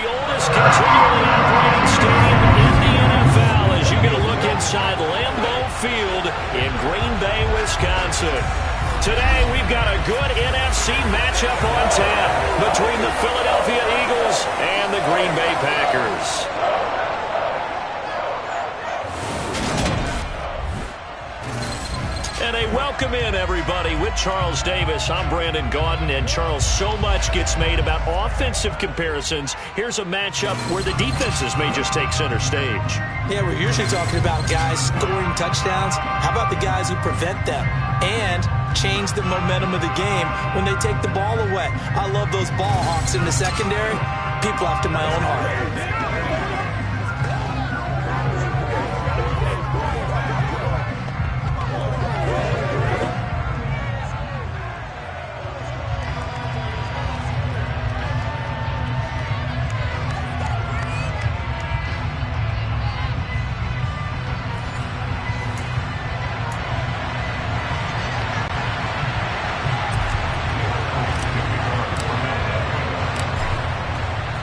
oldest continually operating stadium in the NFL as you get a look inside Lambeau Field in Green Bay, Wisconsin. Today, we've got a good NFC matchup on tap between the Philadelphia Eagles and the Green Bay Packers. And a welcome in, everybody, with Charles Davis. I'm Brandon Gaudin, and Charles, so much gets made about offensive comparisons. Here's a matchup where the defenses may just take center stage. Yeah, we're usually talking about guys scoring touchdowns. How about the guys who prevent them and change the momentum of the game when they take the ball away? I love those ball hawks in the secondary. People after my own heart.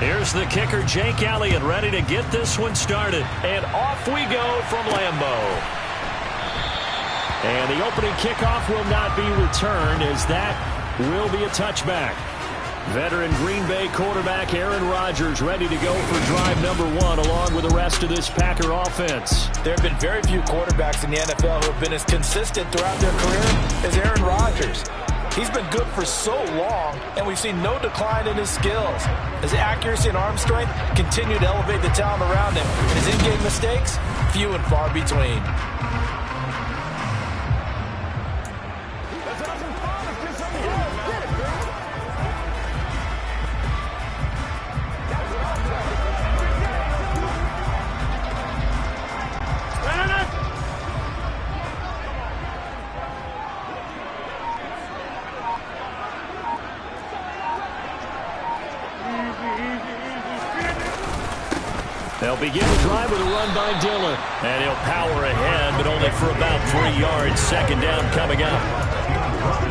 Here's the kicker, Jake Elliott, ready to get this one started. And off we go from Lambeau. And the opening kickoff will not be returned, as that will be a touchback. Veteran Green Bay quarterback Aaron Rodgers ready to go for drive number 1 along with the rest of this Packer offense. There have been very few quarterbacks in the NFL who have been as consistent throughout their career as Aaron Rodgers. He's been good for so long, and we've seen no decline in his skills. His accuracy and arm strength continue to elevate the talent around him. And his in-game mistakes, few and far between. They'll begin the drive with a run by Dillon. And he'll power ahead, but only for about 3 yards. Second down coming up.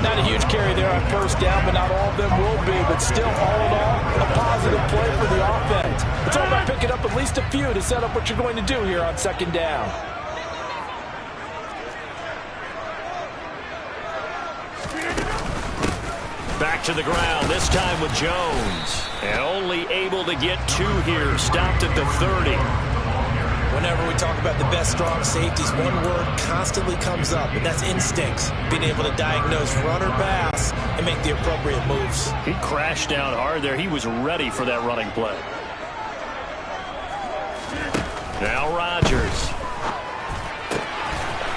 Not a huge carry there on first down, but not all of them will be. But still, all in all, a positive play for the offense. It's all about picking up at least a few to set up what you're going to do here on second down. Back to the ground, this time with Jones. And only able to get 2 here, stopped at the 30. Whenever we talk about the best strong safeties, one word constantly comes up, and that's instincts. Being able to diagnose run or pass and make the appropriate moves. He crashed down hard there. He was ready for that running play. Now Rodgers.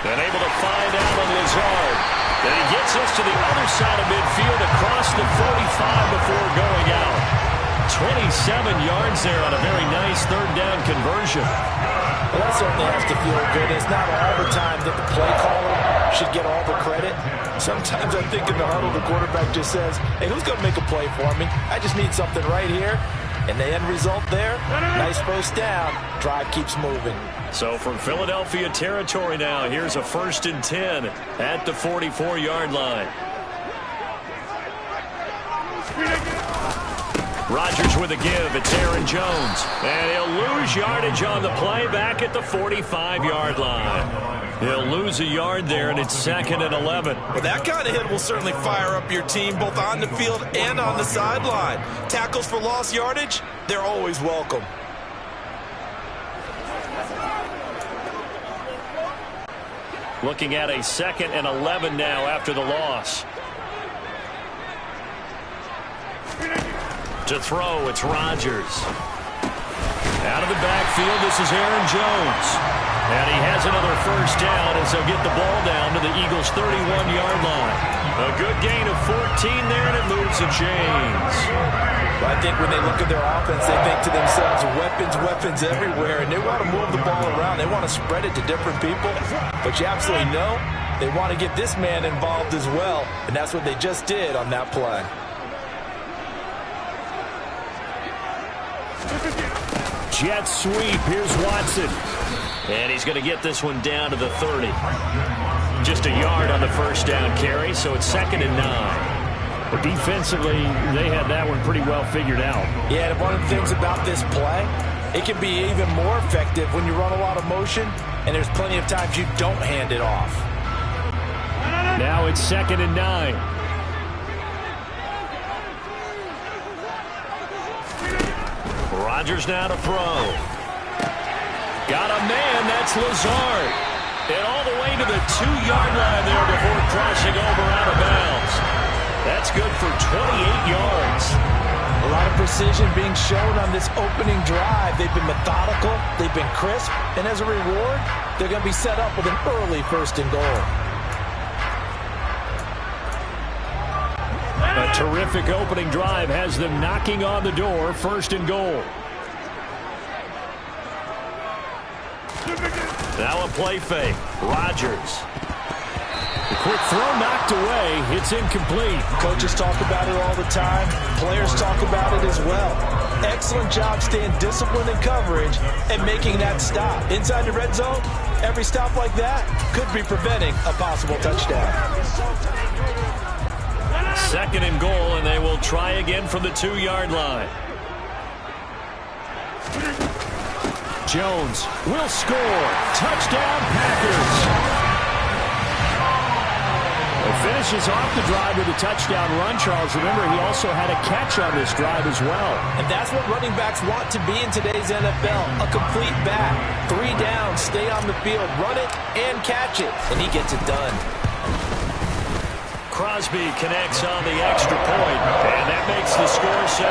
And able to find Allen Lazard. Then he gets us to the other side of midfield across the 45 before going out. 27 yards there on a very nice third down conversion. Well, that certainly has to feel good. It's not all the time that the play caller should get all the credit. Sometimes I think in the huddle the quarterback just says, hey, who's going to make a play for me? I just need something right here. And the end result there, nice first down. Drive keeps moving. So from Philadelphia territory now, here's a 1st and 10 at the 44-yard line. Rodgers with a give. It's Aaron Jones. And he'll lose yardage on the play back at the 45-yard line. He'll lose a yard there, and it's 2nd and 11. Well, that kind of hit will certainly fire up your team both on the field and on the sideline. Tackles for lost yardage, they're always welcome. Looking at a 2nd and 11 now after the loss. To throw, it's Rodgers. Out of the backfield, this is Aaron Jones. And he has another first down as they'll get the ball down to the Eagles' 31-yard line. A good gain of 14 there, and it moves the chains. Well, I think when they look at their offense, they think to themselves, weapons everywhere, and they want to move the ball around. They want to spread it to different people. But you absolutely know they want to get this man involved as well, and that's what they just did on that play. Jet sweep. Here's Watson. And he's going to get this one down to the 30. Just a yard on the first down carry, so it's 2nd and 9. But defensively, they had that one pretty well figured out. Yeah, and one of the things about this play, it can be even more effective when you run a lot of motion, and there's plenty of times you don't hand it off. Now it's 2nd and 9. Rodgers now to throw. Got a man, that's Lazard. And all the way to the 2-yard line there before crossing over out of bounds. That's good for 28 yards. A lot of precision being shown on this opening drive. They've been methodical, they've been crisp, and as a reward, they're going to be set up with an early 1st and goal. A terrific opening drive has them knocking on the door, 1st and goal. Now a play fake. Rodgers. The quick throw knocked away. It's incomplete. Coaches talk about it all the time. Players talk about it as well. Excellent job staying disciplined in coverage and making that stop. Inside the red zone, every stop like that could be preventing a possible touchdown. 2nd and goal, and they will try again from the 2-yard line. Jones will score. Touchdown, Packers. It finishes off the drive with a touchdown run, Charles. Remember, he also had a catch on this drive as well. And that's what running backs want to be in today's NFL. A complete back. 3 downs, stay on the field, run it, and catch it. And he gets it done. Crosby connects on the extra point, and that makes the score 7-0.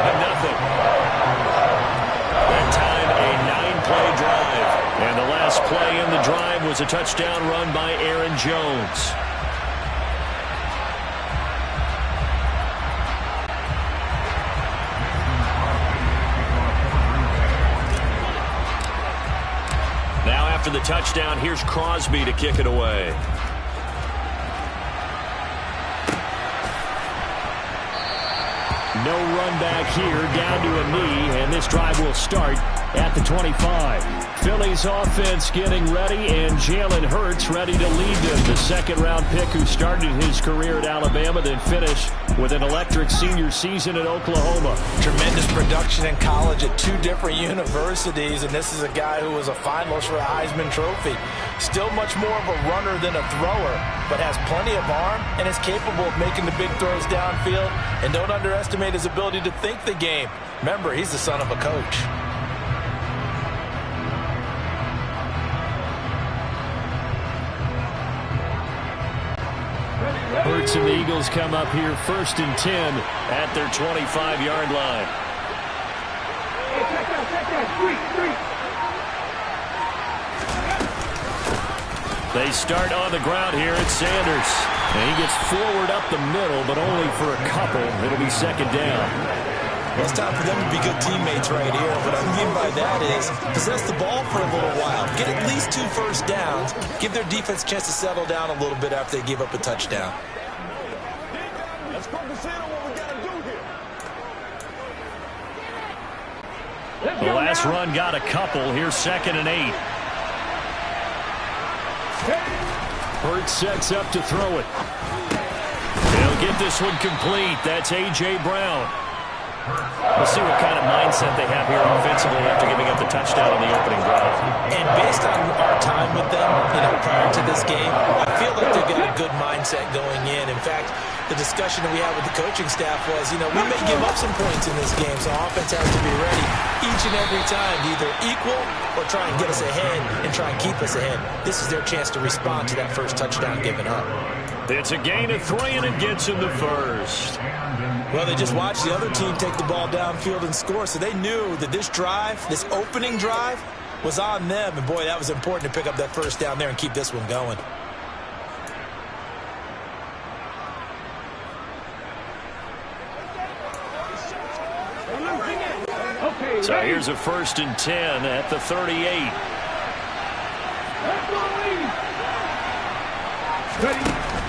That time, a 9-play drive. And the last play in the drive was a touchdown run by Aaron Jones. Now after the touchdown, here's Crosby to kick it away. No run back here, down to a knee, and this drive will start at the 25. Philly's offense getting ready, and Jalen Hurts ready to lead them. The 2nd-round pick who started his career at Alabama, then finished with an electric senior season at Oklahoma. Tremendous production in college at 2 different universities, and this is a guy who was a finalist for a Heisman Trophy. Still much more of a runner than a thrower, but has plenty of arm and is capable of making the big throws downfield. And don't underestimate his ability to think the game. Remember, he's the son of a coach. Hurts and the Eagles come up here 1st and 10 at their 25-yard line. They start on the ground here at Sanders. And he gets forward up the middle, but only for a couple. It'll be 2nd down. Well, it's time for them to be good teammates right here. What I mean by that is possess the ball for a little while. Get at least 2 first downs. Give their defense a chance to settle down a little bit after they give up a touchdown. Let's focus in on what we got to do here. The last run got a couple. Here's 2nd and 8. Hurts sets up to throw it. They'll get this one complete. That's A.J. Brown. We'll see what kind of mindset they have here offensively after giving up the touchdown on the opening drive. And based on our time with them, prior to this game, I feel like they've got a good mindset going in. In fact, the discussion that we had with the coaching staff was, we may give up some points in this game, so offense has to be ready each and every time to either equal or try and get us ahead and try and keep us ahead. This is their chance to respond to that first touchdown given up. It's a gain of 3, and it gets in the 1st. Well, they just watched the other team take the ball downfield and score, so they knew that this drive, this opening drive, was on them. And, boy, that was important to pick up that first down there and keep this one going. So here's a 1st and 10 at the 38.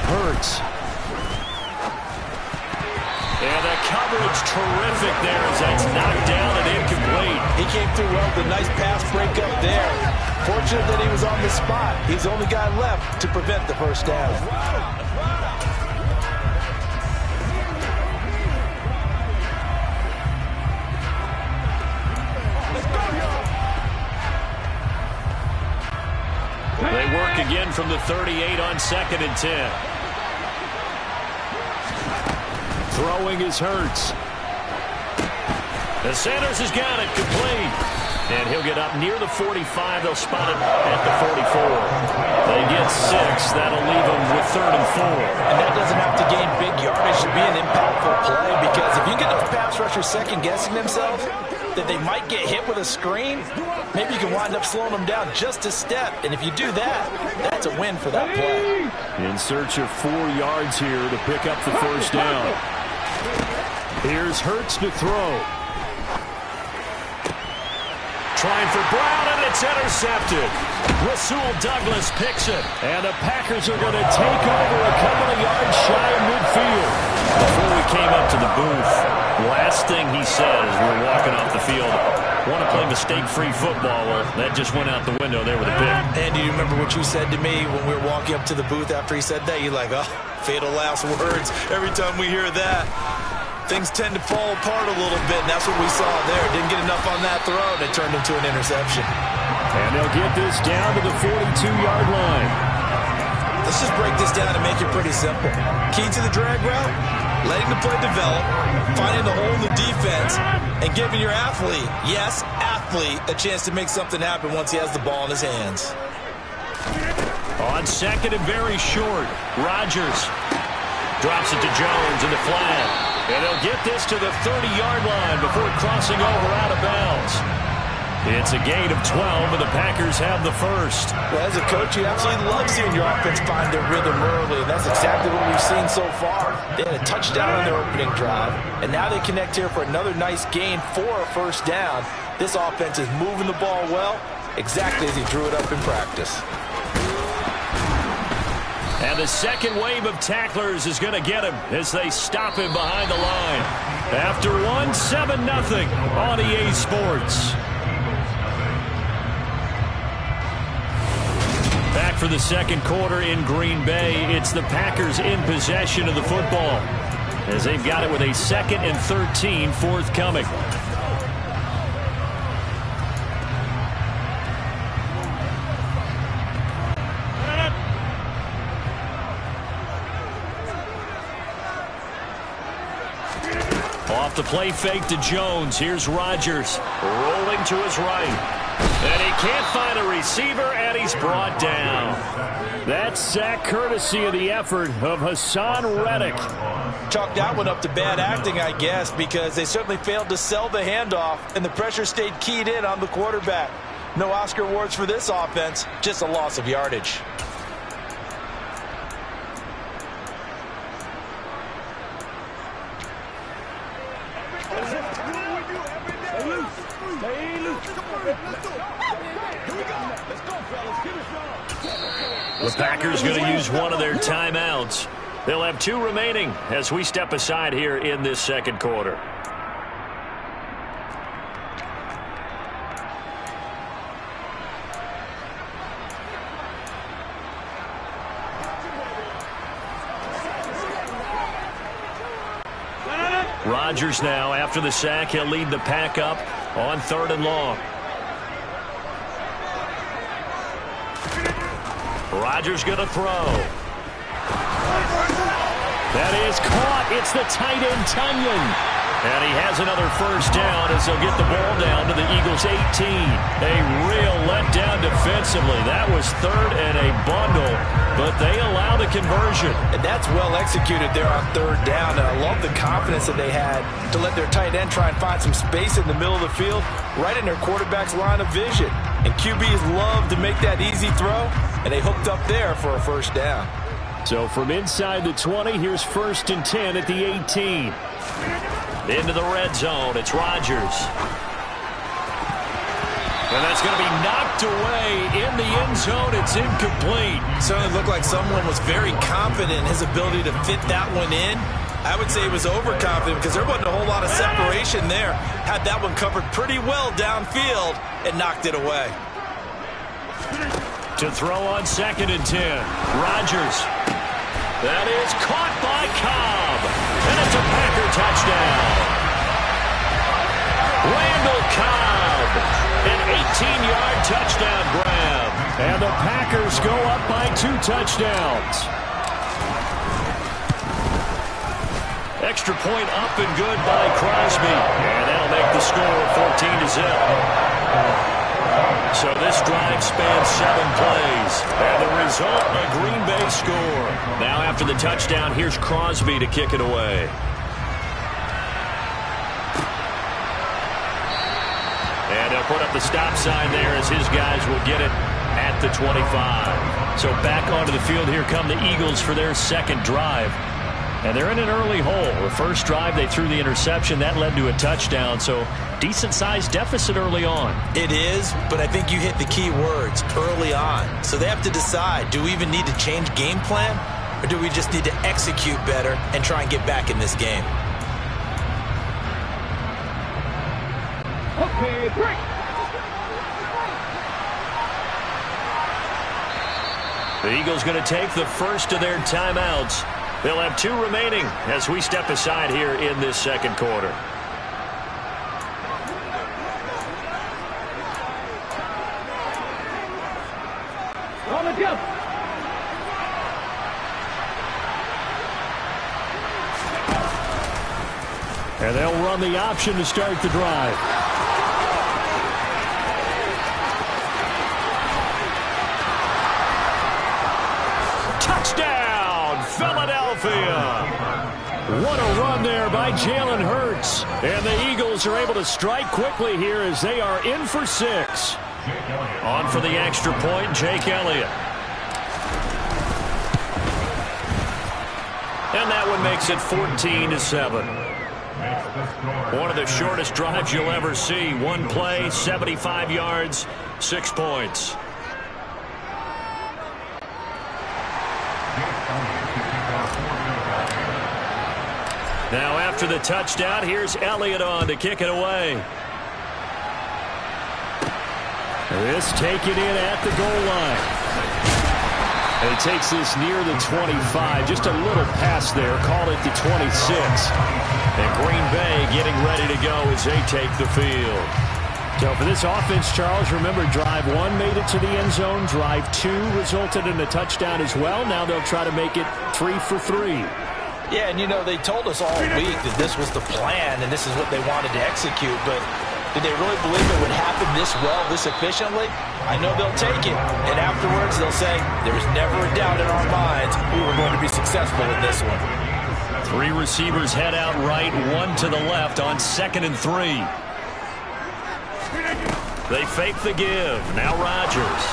Hurts. And the coverage terrific there as that's knocked down and incomplete. He came through well with a nice pass breakup there. Fortunate that he was on the spot. He's the only guy left to prevent the first down. again from the 38 on 2nd and 10. Throwing is Hurts. The Sanders has got it complete. And he'll get up near the 45. They'll spot it at the 44. They get 6. That'll leave them with 3rd and 4. And that doesn't have to gain big yardage to be an impactful play, because if you get those pass rushers second-guessing themselves that they might get hit with a screen, maybe you can wind up slowing them down just a step. And if you do that, that's a win for that play. In search of 4 yards here to pick up the first down. Here's Hurts to throw. Trying for Brown, and it's intercepted. Rasul Douglas picks it. And the Packers are going to take over a couple of yards shy of midfield. Before we came up to the booth, last thing he said as we were walking off the field, want to play mistake-free football. Well, that just went out the window there with a pick. And do you remember what you said to me when we were walking up to the booth after he said that? You're like, oh, fatal last words. Every time we hear that, things tend to fall apart a little bit, and that's what we saw there. Didn't get enough on that throw, and it turned into an interception. And they'll get this down to the 42-yard line. Let's just break this down and make it pretty simple. Key to the drag route, letting the play develop, finding the hole in the defense, and giving your athlete, yes, athlete, a chance to make something happen once he has the ball in his hands. On 2nd and very short, Rodgers drops it to Jones in the flat. And they'll get this to the 30-yard line before crossing over out of bounds. It's a gain of 12, and the Packers have the first. Well, as a coach, you absolutely love seeing your offense find their rhythm early, and that's exactly what we've seen so far. They had a touchdown on their opening drive, and now they connect here for another nice gain for a first down. This offense is moving the ball well, exactly as he drew it up in practice. And the second wave of tacklers is going to get him as they stop him behind the line. After one, 7-0 on EA Sports. Back for the second quarter in Green Bay. It's the Packers in possession of the football as they've got it with a 2nd and 13 forthcoming. Off the play fake to Jones. Here's Rodgers rolling to his right. And he can't find a receiver, and he's brought down. That's sack courtesy of the effort of Hassan Reddick. Chalk that one up to bad acting, I guess, because they certainly failed to sell the handoff, and the pressure stayed keyed in on the quarterback. No Oscar awards for this offense, just a loss of yardage. The Packers going to use one of their timeouts. They'll have 2 remaining as we step aside here in this second quarter. Rodgers now, after the sack, he'll lead the pack up on 3rd and long. Rodgers going to throw. That is caught. It's the tight end, Tunyon. And he has another first down as they'll get the ball down to the Eagles' 18. A real letdown defensively. That was 3rd and a bundle, but they allow the conversion. And that's well executed there on 3rd down. And I love the confidence that they had to let their tight end try and find some space in the middle of the field, right in their quarterback's line of vision. And QBs love to make that easy throw, and they hooked up there for a first down. So from inside the 20, here's 1st and 10 at the 18. Into the red zone, it's Rodgers. And that's going to be knocked away in the end zone. It's incomplete. Certainly looked like someone was very confident in his ability to fit that one in. I would say he was overconfident because there wasn't a whole lot of separation there. Had that one covered pretty well downfield and knocked it away. To throw on 2nd and 10, Rodgers. That is caught by Cobb. And it's a Packer touchdown. Randall Cobb. An 18-yard touchdown grab. And the Packers go up by 2 touchdowns. Extra point up and good by Crosby. And that'll make the score 14-0. So this drive spans 7 plays. And the result, a Green Bay score. Now after the touchdown, here's Crosby to kick it away. And they'll put up the stop sign there as his guys will get it at the 25. So back onto the field, here come the Eagles for their second drive. And they're in an early hole. The first drive, they threw the interception. That led to a touchdown. So decent-sized deficit early on. It is, but I think you hit the key words, early on. So they have to decide, do we even need to change game plan? Or do we just need to execute better and try and get back in this game? Okay, break. The Eagles going to take the first of their timeouts. They'll have 2 remaining as we step aside here in this second quarter. On the jump. And they'll run the option to start the drive. Touchdown, Philadelphia! What a run there by Jalen Hurts. And the Eagles are able to strike quickly here as they are in for 6. On for the extra point, Jake Elliott. And that one makes it 14-7. One of the shortest drives you'll ever see. 1 play, 75 yards, 6 points. Now after the touchdown, here's Elliott on to kick it away. This taken in at the goal line. And he takes this near the 25. Just a little pass there. Call it the 26. And Green Bay getting ready to go as they take the field. So for this offense, Charles, remember drive 1 made it to the end zone. Drive 2 resulted in a touchdown as well. Now they'll try to make it 3 for 3. Yeah, and you know, they told us all week that this was the plan and this is what they wanted to execute, but did they really believe it would happen this well, this efficiently? I know they'll take it, and afterwards they'll say, there was never a doubt in our minds we were going to be successful in this one. 3 receivers head out right, 1 to the left on 2nd and 3. They fake the give. Now Rodgers.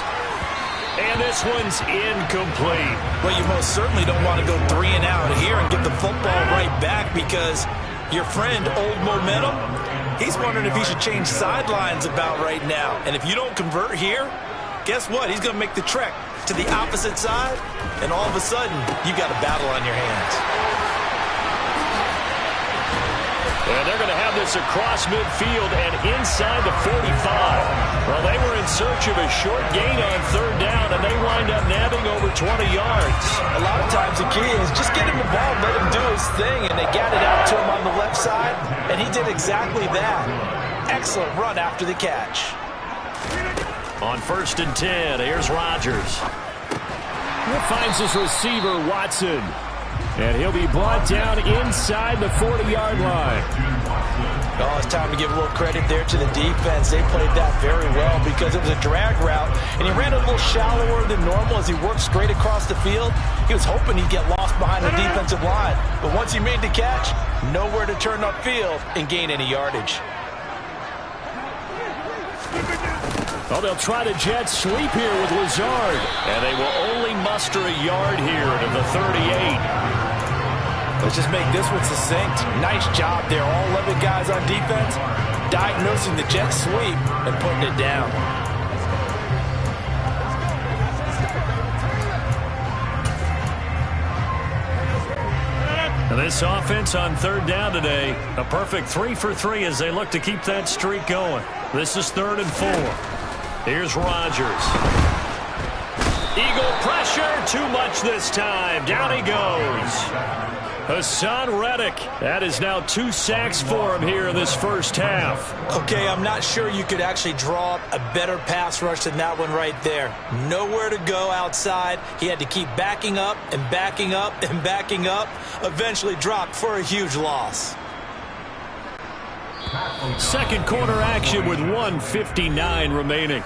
And this one's incomplete. Well, you most certainly don't want to go 3 and out here and get the football right back because your friend, Old Momentum, he's wondering if he should change sidelines about right now. And if you don't convert here, guess what? He's going to make the trek to the opposite side, and all of a sudden, you got a battle on your hands. And they're going to have this across midfield and inside the 45. Well, they were in search of a short gain on 3rd down, and they wind up nabbing over 20 yards. A lot of times the key is just get him the ball, let him do his thing, and they got it out to him on the left side, and he did exactly that. Excellent run after the catch. On 1st and 10, here's Rodgers. He finds his receiver, Watson. And he'll be brought down inside the 40-yard line. Oh, it's time to give a little credit there to the defense. They played that very well because it was a drag route, and he ran a little shallower than normal as he worked straight across the field. He was hoping he'd get lost behind the defensive line, but once he made the catch, nowhere to turn upfield and gain any yardage. Well, they'll try to jet sweep here with Lazard. And they will only muster a yard here to the 38. Let's just make this one succinct. Nice job there. All 11 guys on defense diagnosing the jet sweep and putting it down. And this offense on 3rd down today, a perfect 3 for 3 as they look to keep that streak going. This is 3rd and 4. Here's Rodgers. Eagle pressure, too much this time. Down he goes. Hassan Reddick. That is now 2 sacks for him here in this first half. Okay, I'm not sure you could actually draw up a better pass rush than that one right there. Nowhere to go outside. He had to keep backing up and backing up and backing up. Eventually dropped for a huge loss. Second quarter action with 1:59 remaining.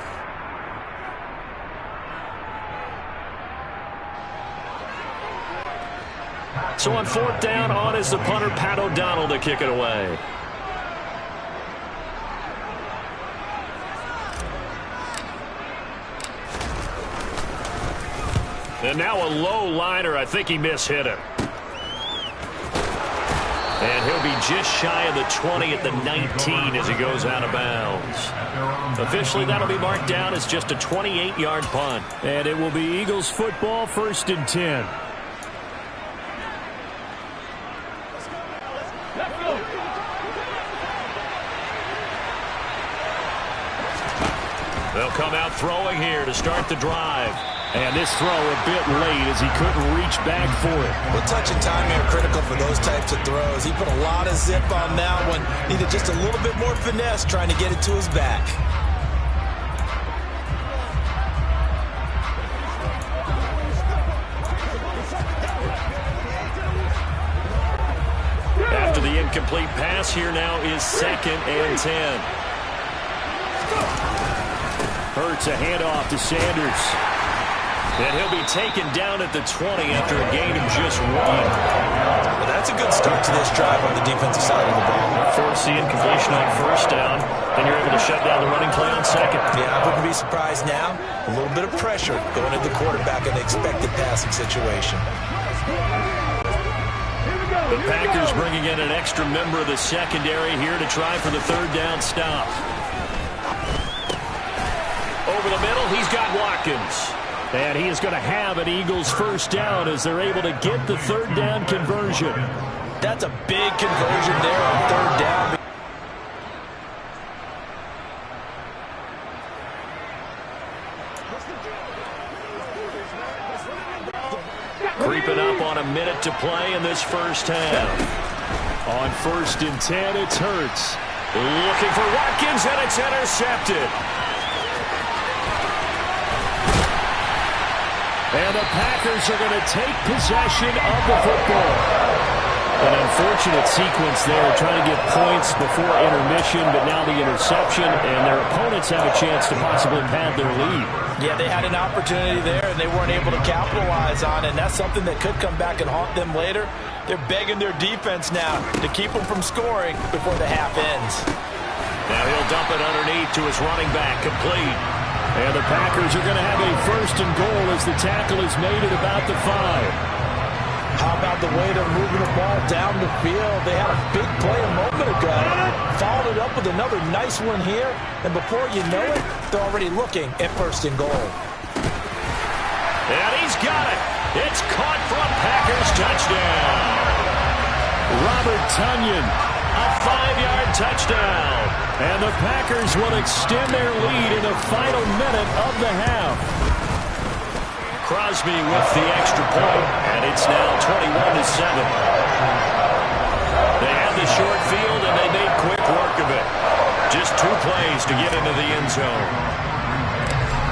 So on fourth down, on is the punter, Pat O'Donnell, to kick it away. And now a low liner. I think he mishit him. And he'll be just shy of the 20 at the 19 as he goes out of bounds. Officially, that'll be marked down as just a 28-yard punt. And it will be Eagles football, 1st and 10. They'll come out throwing here to start the drive. And this throw a bit late as he couldn't reach back for it. Well, touch and timing are critical for those types of throws. He put a lot of zip on that one. Needed just a little bit more finesse trying to get it to his back. After the incomplete pass, here now is 2nd and 10. Hurts a handoff to Sanders. And he'll be taken down at the 20 after a gain of just 1. Well, that's a good start to this drive on the defensive side of the ball. Force the incompletion on first down. Then you're able to shut down the running play on second. Yeah, I wouldn't be surprised now. A little bit of pressure going at the quarterback in the expected passing situation. The Packers bringing in an extra member of the secondary here to try for the 3rd down stop. Over the middle, he's got Watkins. And he is going to have an Eagles 1st down as they're able to get the 3rd down conversion. That's a big conversion there on 3rd down. Creeping up on a minute to play in this first half. On 1st and 10, it's Hurts. Looking for Watkins, and it's intercepted. And the Packers are going to take possession of the football. An unfortunate sequence there, trying to get points before intermission, but now the interception, and their opponents have a chance to possibly pad their lead. Yeah, they had an opportunity there, and they weren't able to capitalize on it, and that's something that could come back and haunt them later. They're begging their defense now to keep them from scoring before the half ends. Now he'll dump it underneath to his running back, complete. And the Packers are going to have a 1st and goal as the tackle is made at about the 5. How about the way they're moving the ball down the field? They had a big play a moment ago. Followed it up with another nice one here. And before you know it, they're already looking at 1st and goal. And he's got it. It's caught for a Packers touchdown. Robert Tonyan, a 5-yard touchdown. And the Packers will extend their lead in the final minute of the half. Crosby with the extra point, and it's now 21-7. They had the short field, and they made quick work of it. Just 2 plays to get into the end zone.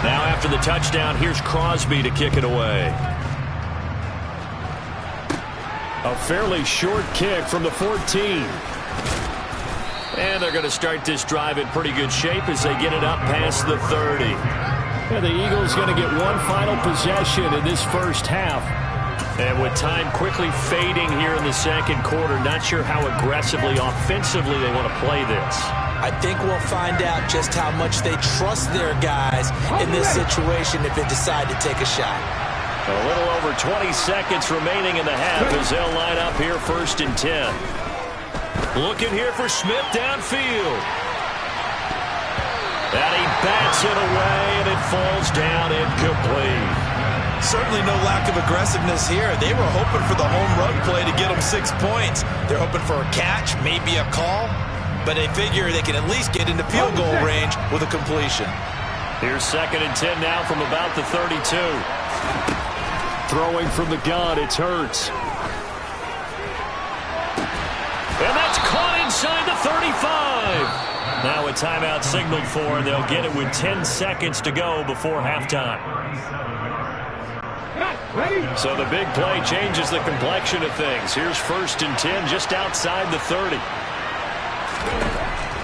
Now after the touchdown, here's Crosby to kick it away. A fairly short kick from the 14. And they're going to start this drive in pretty good shape as they get it up past the 30. And the Eagles going to get one final possession in this first half. And with time quickly fading here in the second quarter, not sure how aggressively, offensively they want to play this. I think we'll find out just how much they trust their guys in this situation if they decide to take a shot. A little over 20 seconds remaining in the half as they'll line up here 1st and 10. Looking here for Smith downfield. And he bats it away, and it falls down incomplete. Certainly no lack of aggressiveness here. They were hoping for the home run play to get them 6 points. They're hoping for a catch, maybe a call, but they figure they can at least get into field goal range with a completion. Here's 2nd and 10 now from about the 32. Throwing from the gun, it's Hurts. And that's caught inside the 35. Now a timeout signaled for, and they'll get it with 10 seconds to go before halftime. So the big play changes the complexion of things. Here's 1st and 10 just outside the 30.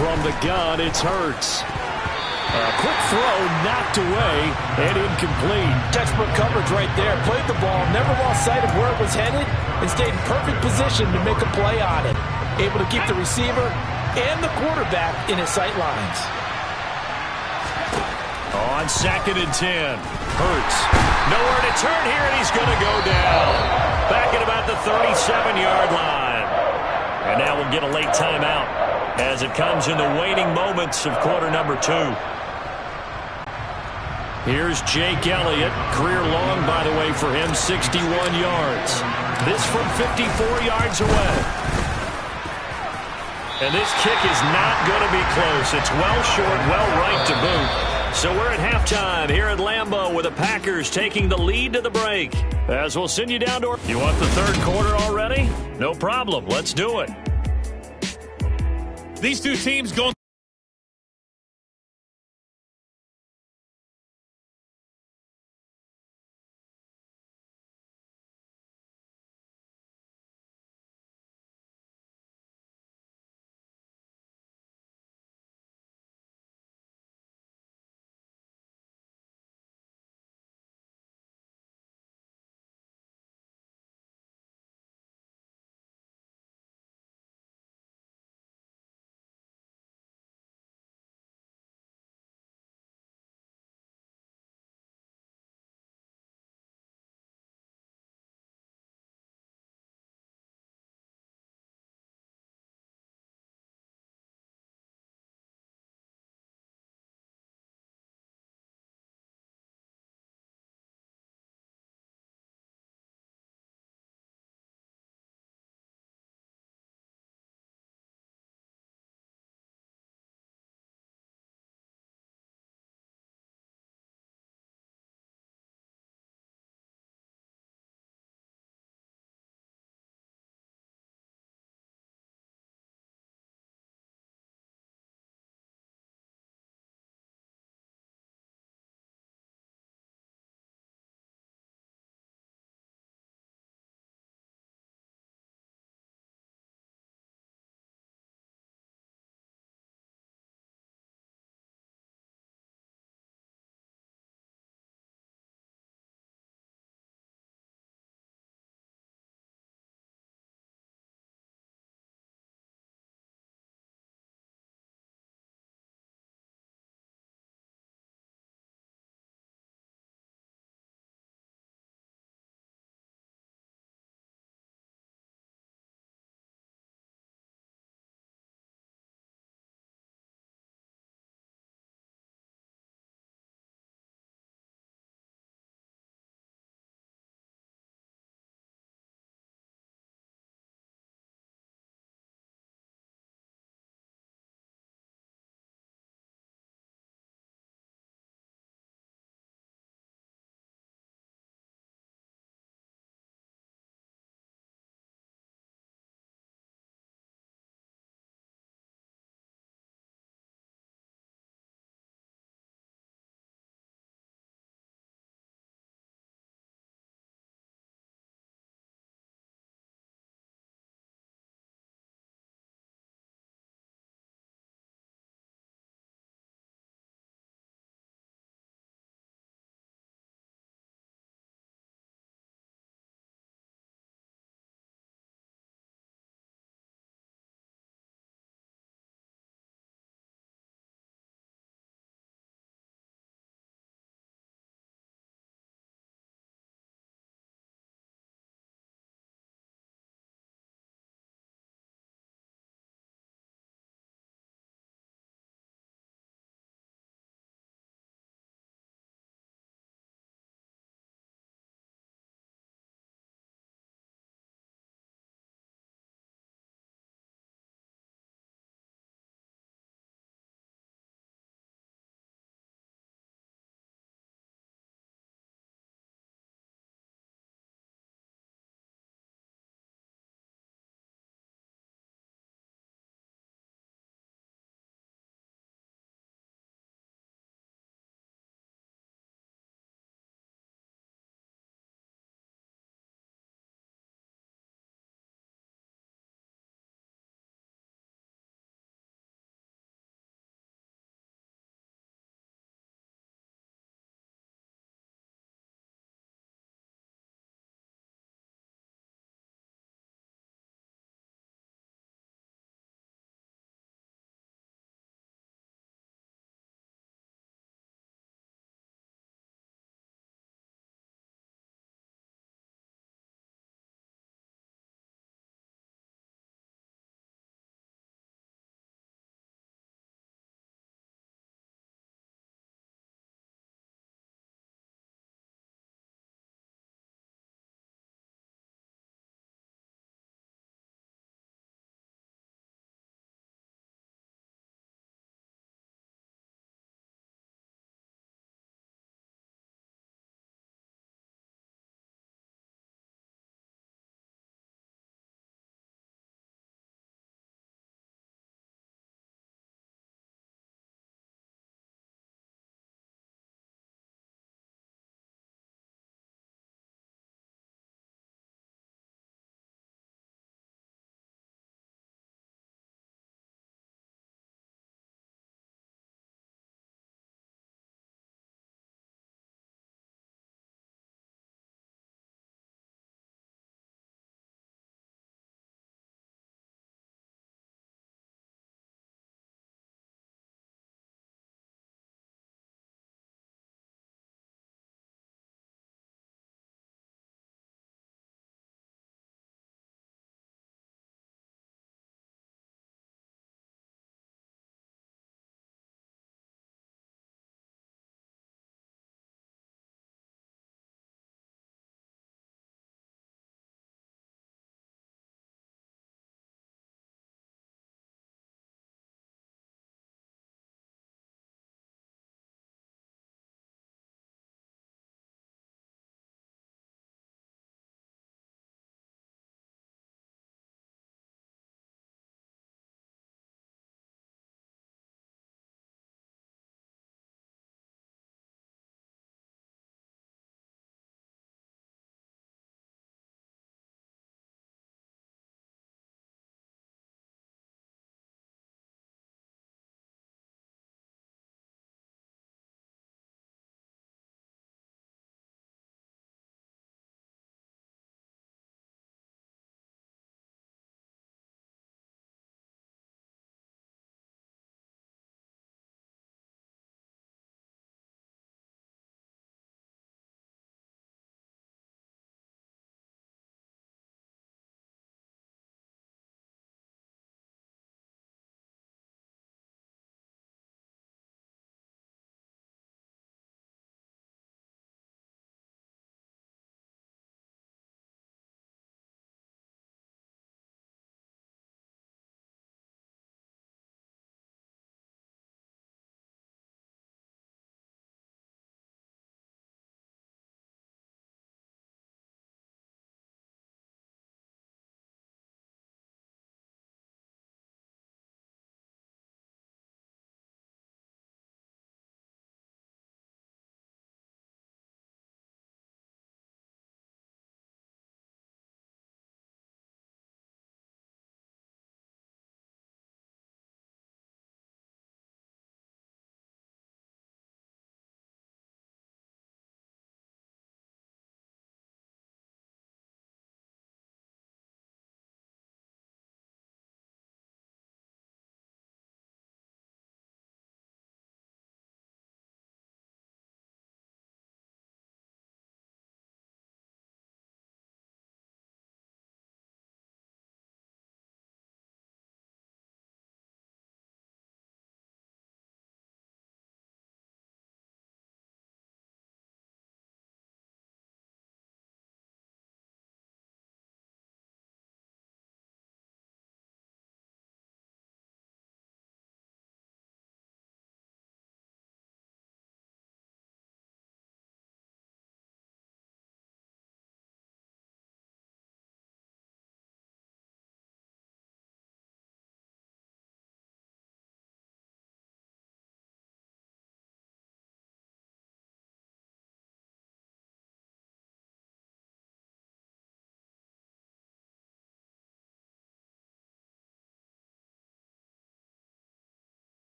From the gun, it's Hurts. A quick throw knocked away and incomplete. Textbook coverage right there. Played the ball, never lost sight of where it was headed, and stayed in perfect position to make a play on it. Able to keep the receiver and the quarterback in his sight lines. On 2nd and 10, Hurts. Nowhere to turn here, and he's going to go down. Back at about the 37-yard line. And now we'll get a late timeout as it comes in the waning moments of quarter number 2. Here's Jake Elliott. Career long, by the way, for him, 61 yards. This from 54 yards away. And this kick is not going to be close. It's well short, well right to boot. So we're at halftime here at Lambeau with the Packers taking the lead to the break. As we'll send you down to... You want the 3rd quarter already? No problem. Let's do it. These two teams going...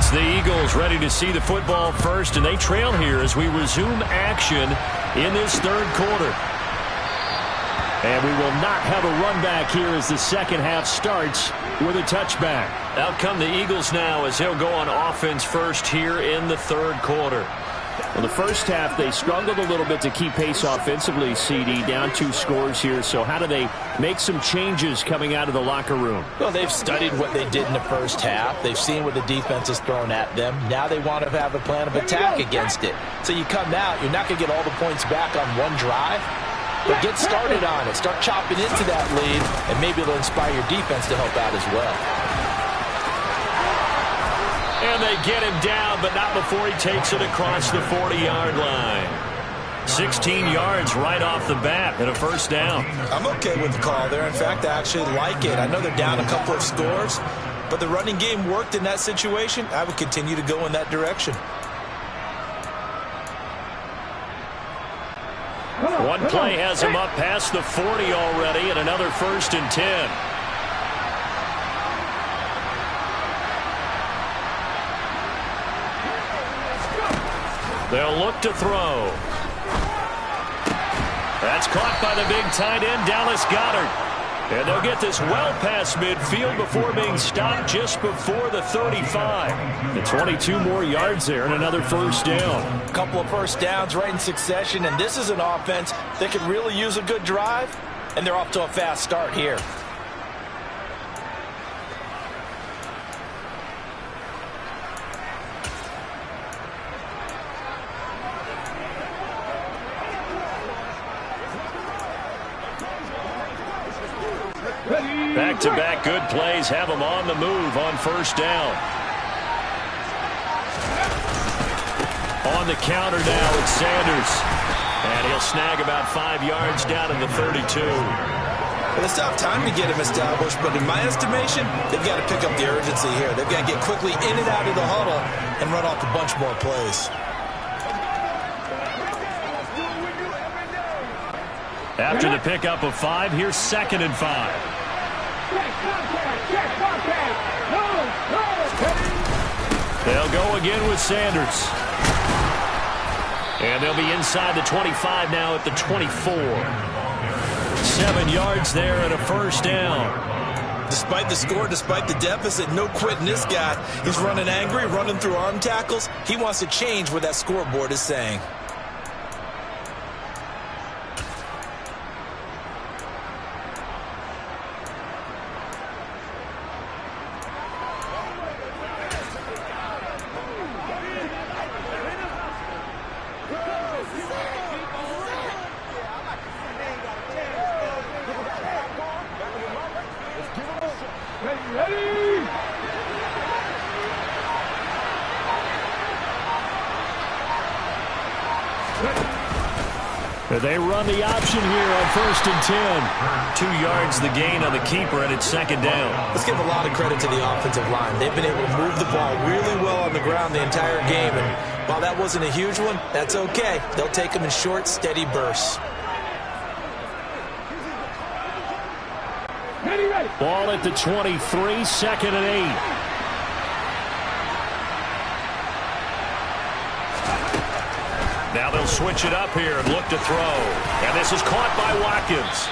It's the Eagles ready to see the football first, and they trail here as we resume action in this third quarter. And we will not have a run back here as the second half starts with a touchback. Out come the Eagles now as they'll go on offense first here in the third quarter. Well, the first half, they struggled a little bit to keep pace offensively, CD, down 2 scores here. So how do they make some changes coming out of the locker room? Well, they've studied what they did in the first half. They've seen what the defense has thrown at them. Now they want to have a plan of attack against it. So you come out, you're not going to get all the points back on one drive, but get started on it. Start chopping into that lead, and maybe it'll inspire your defense to help out as well. And they get him down, but not before he takes it across the 40-yard line. 16 yards right off the bat and a first down. I'm okay with the call there. In fact, I actually like it. I know they're down a couple of scores, but the running game worked in that situation. I would continue to go in that direction. One play has him up past the 40 already, and another 1st and 10. They'll look to throw. That's caught by the big tight end, Dallas Goedert. And they'll get this well past midfield before being stopped just before the 35. And 22 more yards there and another first down. A couple of first downs right in succession, and this is an offense that could really use a good drive, and they're off to a fast start here. Back-to-back good plays have them on the move on first down. On the counter now, it's Sanders. And he'll snag about 5 yards down in the 32. Well, it's tough time to get him established, but in my estimation, they've got to pick up the urgency here. They've got to get quickly in and out of the huddle and run off a bunch more plays. After the pickup of 5, here's 2nd and 5. They'll go again with Sanders. And they'll be inside the 25 now at the 24. 7 yards there and a first down. Despite the score, despite the deficit, no quitting this guy. He's running angry, running through arm tackles. He wants to change what that scoreboard is saying. They run the option here on 1st and 10. 2 yards the gain on the keeper, and it's 2nd down. Let's give a lot of credit to the offensive line. They've been able to move the ball really well on the ground the entire game, and while that wasn't a huge one, that's okay. They'll take them in short, steady bursts. Ball at the 23, 2nd and 8. Now they'll switch it up here and look to throw. And this is caught by Watkins.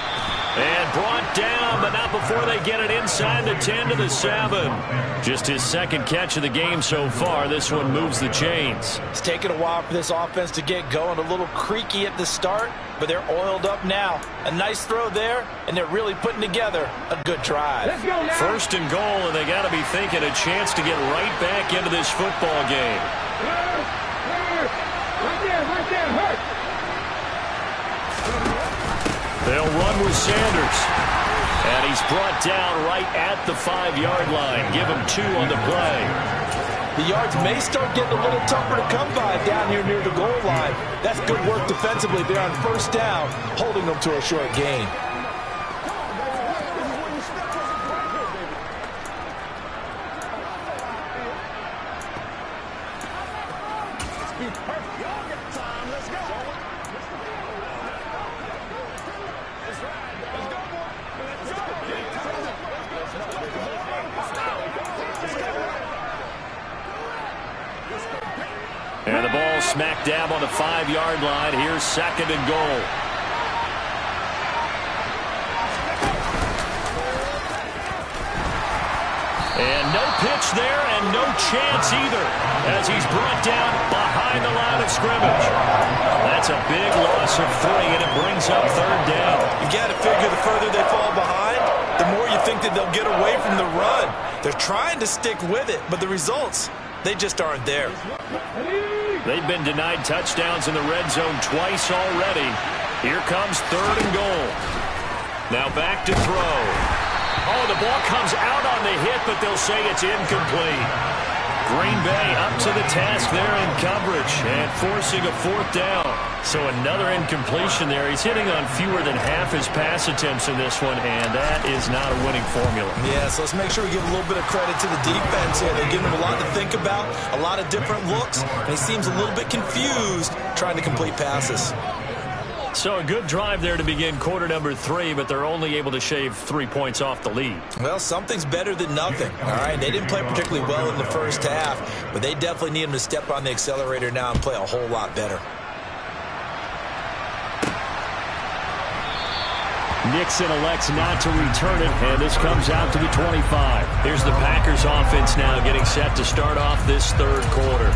And brought down, but not before they get it inside the 10 to the 7. Just his 2nd catch of the game so far. This one moves the chains. It's taken a while for this offense to get going. A little creaky at the start, but they're oiled up now. A nice throw there, and they're really putting together a good drive. 1st and goal, and they got to be thinking a chance to get right back into this football game. They'll run with Sanders. And he's brought down right at the 5-yard line. Give him 2 on the play. The yards may start getting a little tougher to come by down here near the goal line. That's good work defensively there on 1st down, holding them to a short gain. smack dab on the 5-yard line. Here's 2nd and goal. And no pitch there and no chance either as he's brought down behind the line of scrimmage. That's a big loss of 3, and it brings up 3rd down. You got to figure the further they fall behind, the more you think that they'll get away from the run. They're trying to stick with it, but the results, they just aren't there. They've been denied touchdowns in the red zone twice already. Here comes 3rd and goal. Now back to throw. Oh, the ball comes out on the hit, but they'll say it's incomplete. Green Bay up to the task there in coverage and forcing a 4th down. So another incompletion there. He's hitting on fewer than half his pass attempts in this one, and that is not a winning formula. Yeah, so let's make sure we give a little bit of credit to the defense here. They're giving him a lot to think about, a lot of different looks, and he seems a little bit confused trying to complete passes. So a good drive there to begin quarter number 3, but they're only able to shave 3 points off the lead. Well, something's better than nothing, all right? They didn't play particularly well in the first half, but they definitely need him to step on the accelerator now and play a whole lot better. Nixon elects not to return it, and this comes out to the 25. Here's the Packers offense now getting set to start off this 3rd quarter.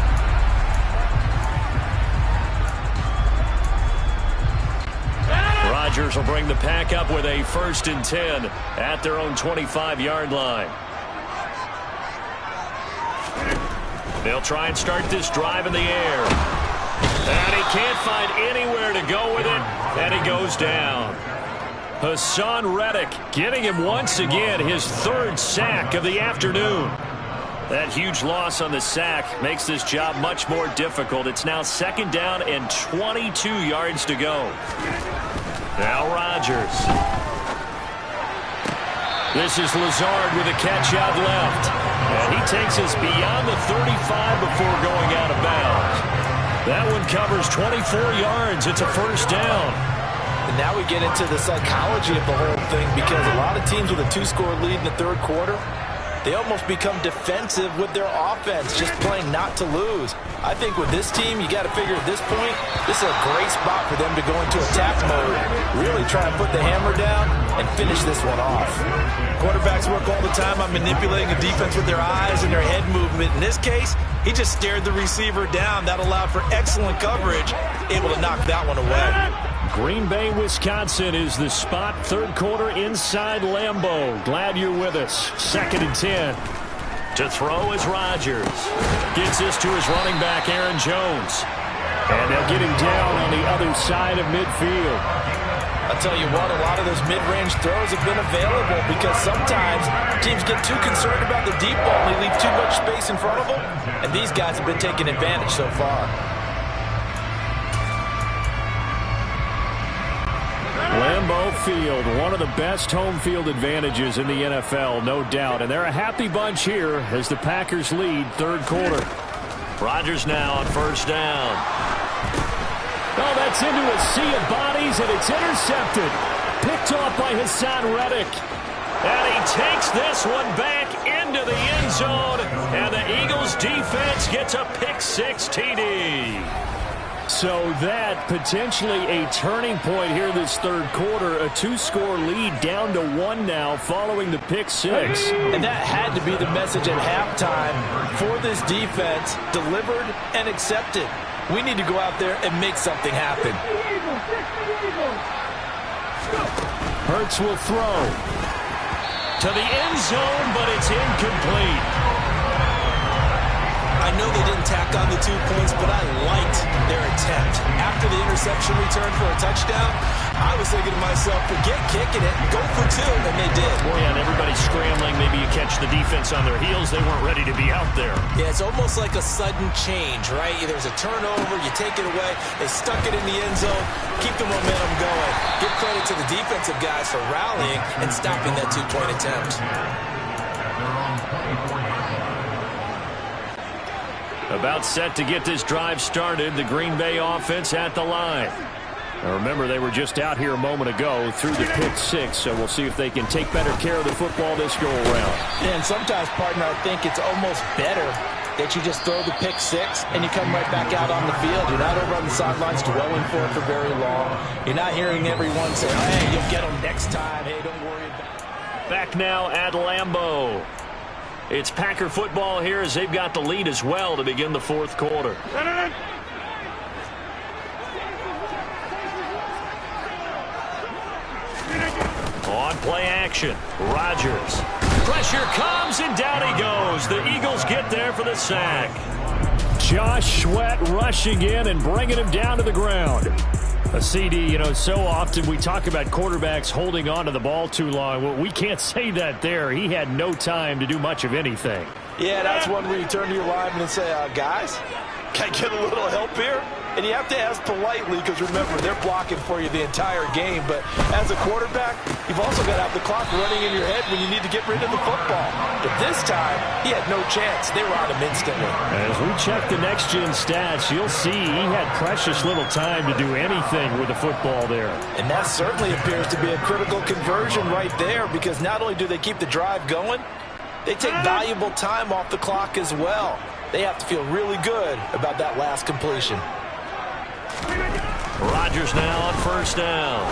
Rodgers will bring the Pack up with a 1st and 10 at their own 25-yard line. They'll try and start this drive in the air. And he can't find anywhere to go with it, and he goes down. Hassan Reddick getting him once again his 3rd sack of the afternoon. That huge loss on the sack makes this job much more difficult. It's now 2nd down and 22 yards to go. Now Rodgers. This is Lazard with a catch out left. And he takes us beyond the 35 before going out of bounds. That one covers 24 yards. It's a 1st down. And now we get into the psychology of the whole thing, because a lot of teams with a 2-score lead in the 3rd quarter, they almost become defensive with their offense, just playing not to lose. I think with this team, you got to figure at this point, this is a great spot for them to go into attack mode, really try and put the hammer down and finish this one off. Quarterbacks work all the time on manipulating a defense with their eyes and their head movement. In this case, he just stared the receiver down. That allowed for excellent coverage, able to knock that one away. Green Bay, Wisconsin is the spot. 3rd quarter inside Lambeau. Glad you're with us. 2nd and 10. To throw is Rodgers. Gets this to his running back, Aaron Jones. And they'll get him down on the other side of midfield. I'll tell you what, a lot of those mid-range throws have been available because sometimes teams get too concerned about the deep ball and they leave too much space in front of them. And these guys have been taking advantage so far. Lambeau Field, one of the best home field advantages in the NFL, no doubt. And they're a happy bunch here as the Packers lead 3rd quarter. Rodgers now on 1st down. Oh, that's into a sea of bodies, and it's intercepted. Picked off by Hassan Reddick. And he takes this one back into the end zone. And the Eagles defense gets a pick-6 TD. So that potentially a turning point here this 3rd quarter. A 2-score lead down to 1 now following the pick-6. And that had to be the message at halftime for this defense. Delivered and accepted. We need to go out there and make something happen. Hurts will throw to the end zone, but it's incomplete. I know they didn't tack on the 2 points, but I liked their attempt. After the interception return for a touchdown, I was thinking to myself, forget kicking it, go for 2, and they did. Boy, and everybody's scrambling. Maybe you catch the defense on their heels. They weren't ready to be out there. Yeah, it's almost like a sudden change, right? There's a turnover, you take it away, they stuck it in the end zone, keep the momentum going. Give credit to the defensive guys for rallying and stopping that 2-point attempt. About set to get this drive started, the Green Bay offense at the line. Now remember, they were just out here a moment ago through the pick-6, so we'll see if they can take better care of the football this go-around. And sometimes, partner, I think it's almost better that you just throw the pick six and you come right back out on the field. You're not over on the sidelines dwelling for it for very long. You're not hearing everyone say, hey, you'll get them next time. Hey, don't worry about it. Back now at Lambeau. It's Packer football here as they've got the lead as well to begin the fourth quarter. On play action, Rodgers. Pressure comes, and down he goes. The Eagles get there for the sack. Josh Sweat rushing in and bringing him down to the ground. A CD, so often we talk about quarterbacks holding on to the ball too long. Well, we can't say that there. He had no time to do much of anything. Yeah, that's one where you turn to your lineman and say, guys, can I get a little help here? And you have to ask politely because, remember, they're blocking for you the entire game. But as a quarterback, you've also got to have the clock running in your head when you need to get rid of the football. But this time, he had no chance. They were on him instantly. As we check the next-gen stats, you'll see he had precious little time to do anything with the football there. And that certainly appears to be a critical conversion right there because not only do they keep the drive going, they take valuable time off the clock as well. They have to feel really good about that last completion. Rodgers now on first down.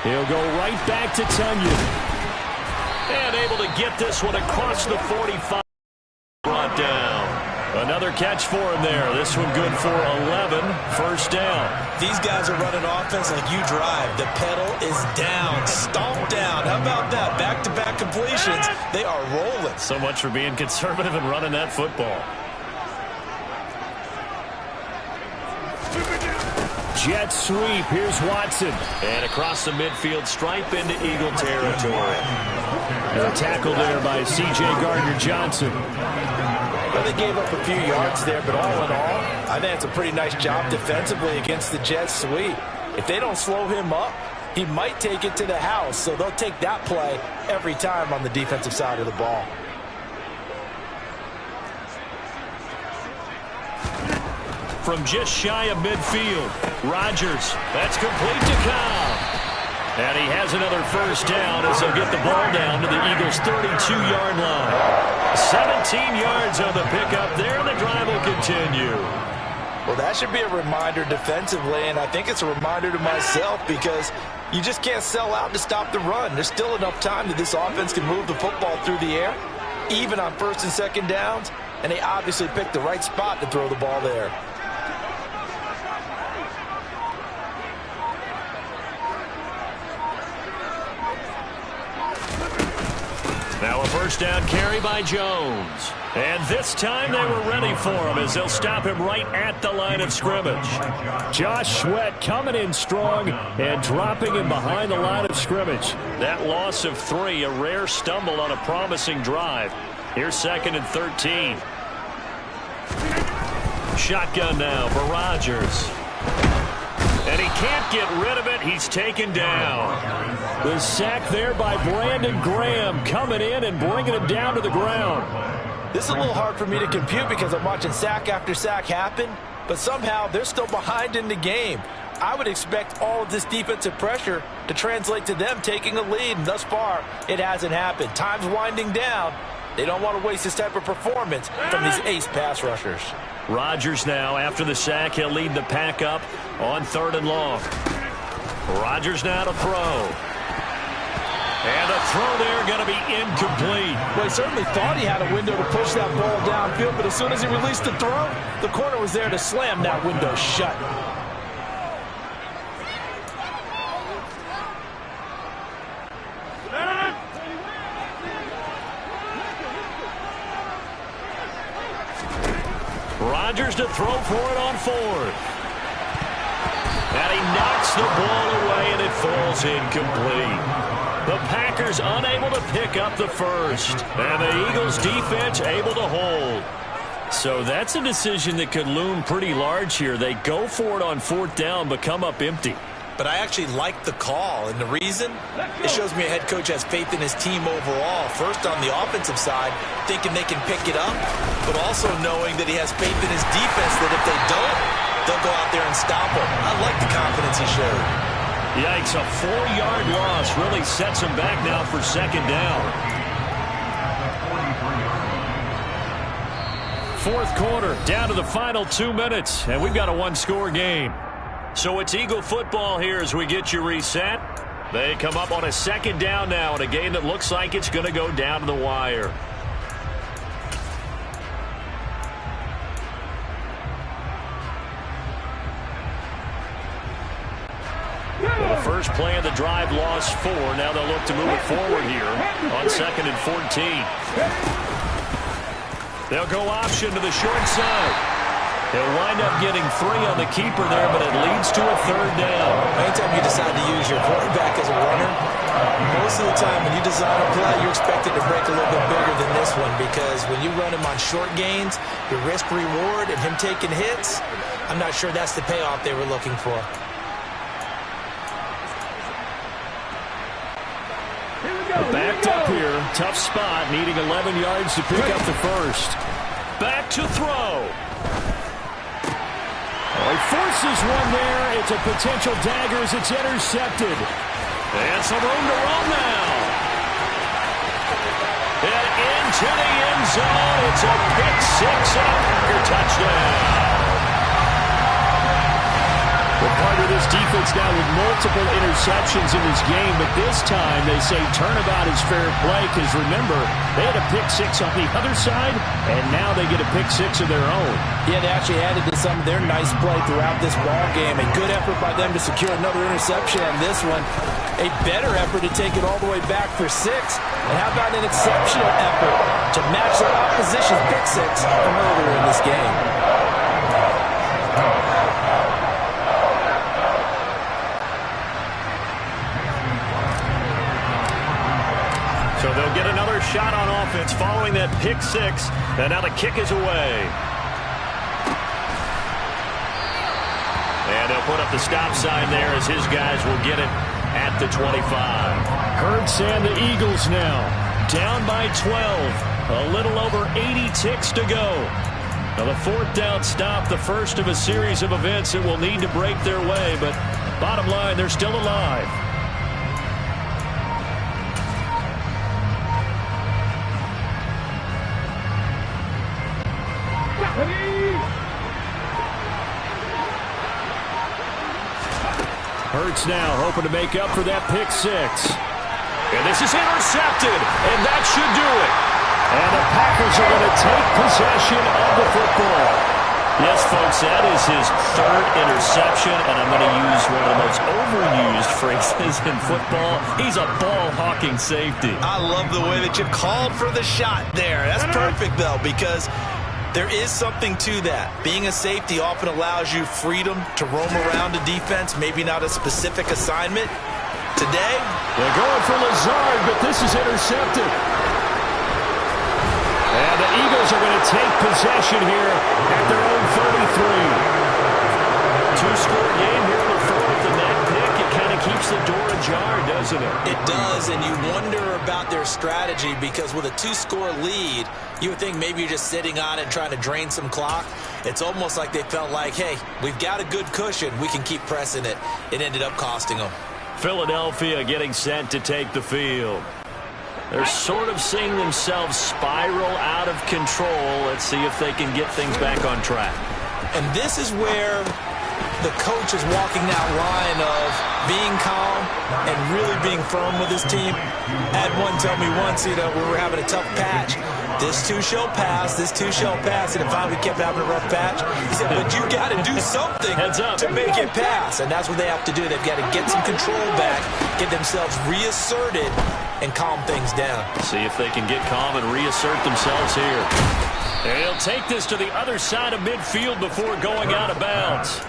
He'll go right back to Tunyon. And able to get this one across the 45. Brought down. Another catch for him there. This one good for 11. First down. These guys are running offense like you drive. The pedal is down. Stomp down. How about that? Back-to-back completions. They are rolling. So much for being conservative and running that football. Jet sweep. Here's Watson. And across the midfield stripe into Eagle territory. And a tackle there by C.J. Gardner-Johnson. Well, they gave up a few yards there, but all in all, I think it's a pretty nice job defensively against the jet sweep. If they don't slow him up, he might take it to the house, so they'll take that play every time on the defensive side of the ball. From just shy of midfield, Rodgers. That's complete to Cobb. And he has another first down as they'll get the ball down to the Eagles' 32-yard line. 17 yards on the pickup there, and the drive will continue. Well, that should be a reminder defensively, and I think it's a reminder to myself because you just can't sell out to stop the run. There's still enough time that this offense can move the football through the air, even on first and second downs, and they obviously picked the right spot to throw the ball there. Now a first down carry by Jones. And this time they were ready for him as they'll stop him right at the line of scrimmage. Josh Sweat coming in strong and dropping him behind the line of scrimmage. That loss of 3, a rare stumble on a promising drive. Here's 2nd and 13. Shotgun now for Rodgers. And he can't get rid of it. He's taken down. The sack there by Brandon Graham coming in and bringing him down to the ground. This is a little hard for me to compute because I'm watching sack after sack happen, but somehow they're still behind in the game. I would expect all of this defensive pressure to translate to them taking a lead, and thus far, it hasn't happened. Time's winding down. They don't want to waste this type of performance from these ace pass rushers. Rodgers now, after the sack, he'll lead the pack up on 3rd and long. Rodgers now to throw. And the throw there going to be incomplete. Well, he certainly thought he had a window to push that ball downfield, but as soon as he released the throw, the corner was there to slam that window shut. Rodgers to throw for it on 4th. And he knocks the ball away, and it falls incomplete. The Packers unable to pick up the first. And the Eagles defense able to hold. So that's a decision that could loom pretty large here. They go for it on 4th down, but come up empty. But I actually like the call, and the reason? It shows me a head coach has faith in his team overall. First, on the offensive side, thinking they can pick it up, but also knowing that he has faith in his defense that if they don't, they'll go out there and stop him. I like the confidence he showed. Yikes, a 4-yard loss really sets him back now for 2nd down. fourth quarter, down to the final 2 minutes, and we've got a one-score game. So it's Eagle football here as we get you reset. They come up on a second down now in a game that looks like it's going to go down to the wire. Well, the first play of the drive lost 4. Now they'll look to move it forward here on 2nd and 14. They'll go option to the short side. He'll wind up getting 3 on the keeper there, but it leads to a third down. Anytime you decide to use your quarterback as a runner, most of the time when you design a play, you're expected to break a little bit bigger than this one, because when you run him on short gains, your risk-reward and him taking hits, I'm not sure that's the payoff they were looking for. Backed up here, tough spot, needing 11 yards to pick up the first. Back to throw. He forces one there. It's a potential dagger as it's intercepted. And some room to run now. And into the end zone. It's a pick 6 and a Packer touchdown. Well, part of this defense now with multiple interceptions in this game, but this time they say turnabout is fair play, because remember, they had a pick 6 on the other side, and now they get a pick 6 of their own. Yeah, they actually added to some of their nice play throughout this ball game. A good effort by them to secure another interception on this one. A better effort to take it all the way back for 6. And how about an exceptional effort to match their opposition's pick 6 from earlier in this game? So they'll get another shot on offense following that pick 6, and now the kick is away. And they'll put up the stop sign there as his guys will get it at the 25. Hurts and the Eagles now down by 12. A little over 80 ticks to go. Now the fourth down stop, the first of a series of events that will need to break their way, but bottom line, they're still alive. Hurts now hoping to make up for that pick 6. And this is intercepted, and that should do it. And the Packers are going to take possession of the football. Yes, folks, that is his 3rd interception, and I'm going to use one of the most overused phrases in football. He's a ball-hawking safety. I love the way that you called for the shot there. That's perfect, though, because there is something to that. Being a safety often allows you freedom to roam around a defense, maybe not a specific assignment. Today, they're going for Lazard, but this is intercepted. And the Eagles are going to take possession here at their own 33. Two-score game here in the fourth, and that pick, it kind of keeps the door ajar, doesn't it? It does, and you wonder about their strategy, because with a 2-score lead, you would think maybe you're just sitting on it trying to drain some clock. It's almost like they felt like, hey, we've got a good cushion. We can keep pressing it. It ended up costing them. Philadelphia getting set to take the field. They're sort of seeing themselves spiral out of control. Let's see if they can get things back on track. And this is where the coach is walking that line of being calm and really being firm with his team. I had one tell me once, we were having a tough patch. This too shall pass, this too shall pass. And if we kept having a rough patch, he said, but you got to do something to make it pass. And that's what they have to do. They've got to get some control back, get themselves reasserted, and calm things down. See if they can get calm and reassert themselves here. They'll take this to the other side of midfield before going out of bounds.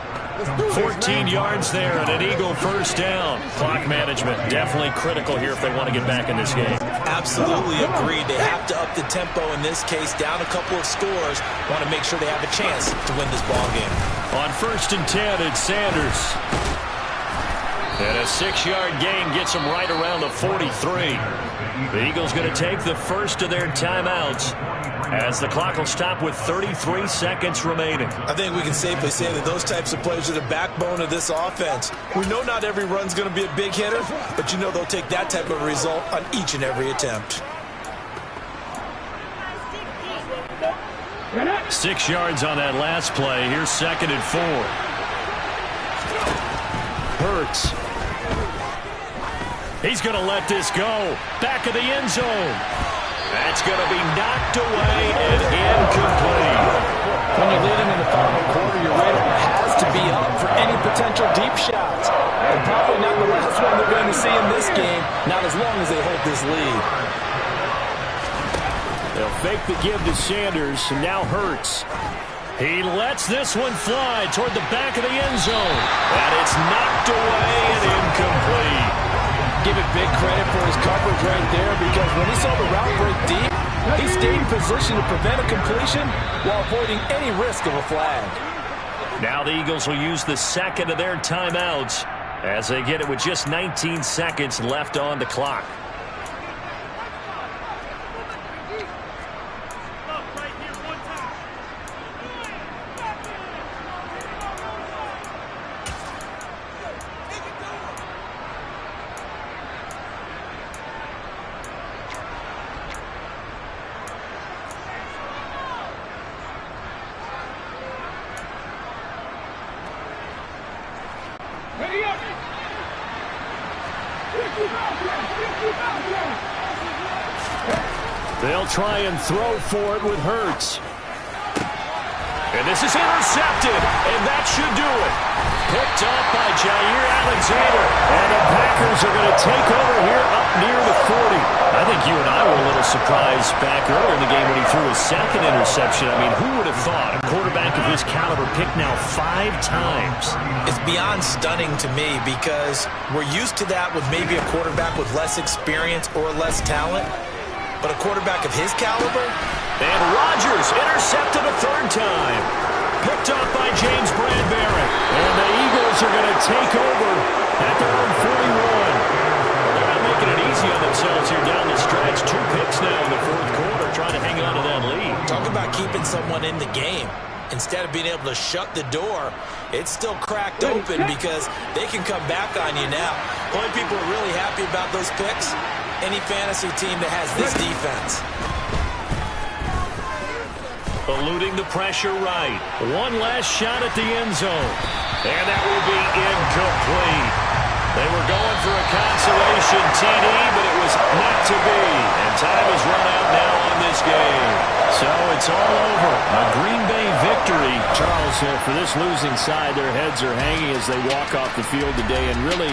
14 yards there and an Eagle first down. Clock management definitely critical here if they want to get back in this game. Absolutely agreed. They have to up the tempo in this case, down a couple of scores. Want to make sure they have a chance to win this ball game. On 1st and 10, it's Sanders. And a 6-yard gain gets them right around the 43. The Eagles going to take the first of their timeouts as the clock will stop with 33 seconds remaining. I think we can safely say that those types of plays are the backbone of this offense. We know not every run's going to be a big hitter, but you know they'll take that type of result on each and every attempt. 6 yards on that last play. Here's 2nd and 4. Hurts. He's going to let this go. Back of the end zone. That's going to be knocked away and incomplete. When you're leading in the final quarter, your radar has to be up for any potential deep shots. And probably not the last one they're going to see in this game, not as long as they hold this lead. They'll fake the give to Sanders, and now Hurts. He lets this one fly toward the back of the end zone. And it's knocked away and incomplete. Give it big credit for his coverage right there, because when he saw the route break deep, he stayed in position to prevent a completion while avoiding any risk of a flag. Now the Eagles will use the 2nd of their timeouts as they get it with just 19 seconds left on the clock. They'll try and throw for it with Hurts. And this is intercepted, and that should do it. Picked up by Jair Alexander, and the Packers are going to take over here up near the 40. I think you and I were a little surprised back earlier in the game when he threw his 2nd interception. I mean, who would have thought a quarterback of his caliber picked now 5 times? It's beyond stunning to me, because we're used to that with maybe a quarterback with less experience or less talent. But a quarterback of his caliber? And Rodgers intercepted a 3rd time. Picked up by James Bradbury. And the Eagles are going to take over at their own 41. They're not making it easy on themselves here down the stretch. 2 picks now in the 4th quarter, trying to hang on to that lead. Talk about keeping someone in the game. Instead of being able to shut the door, it's still cracked open because they can come back on you now. Only people are really happy about those picks, any fantasy team that has this defense. Eluding the pressure right. One last shot at the end zone. And that will be incomplete. They were going for a consolation TD, but it was not to be. And time has run out now on this game. So it's all over. A Green Bay victory. Charles, for this losing side, their heads are hanging as they walk off the field today. And really,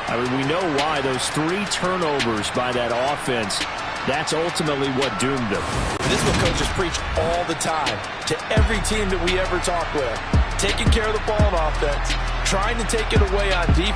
I mean, we know why. Those 3 turnovers by that offense, that's ultimately what doomed them. This is what coaches preach all the time to every team that we ever talk with. Taking care of the ball on offense, trying to take it away on defense.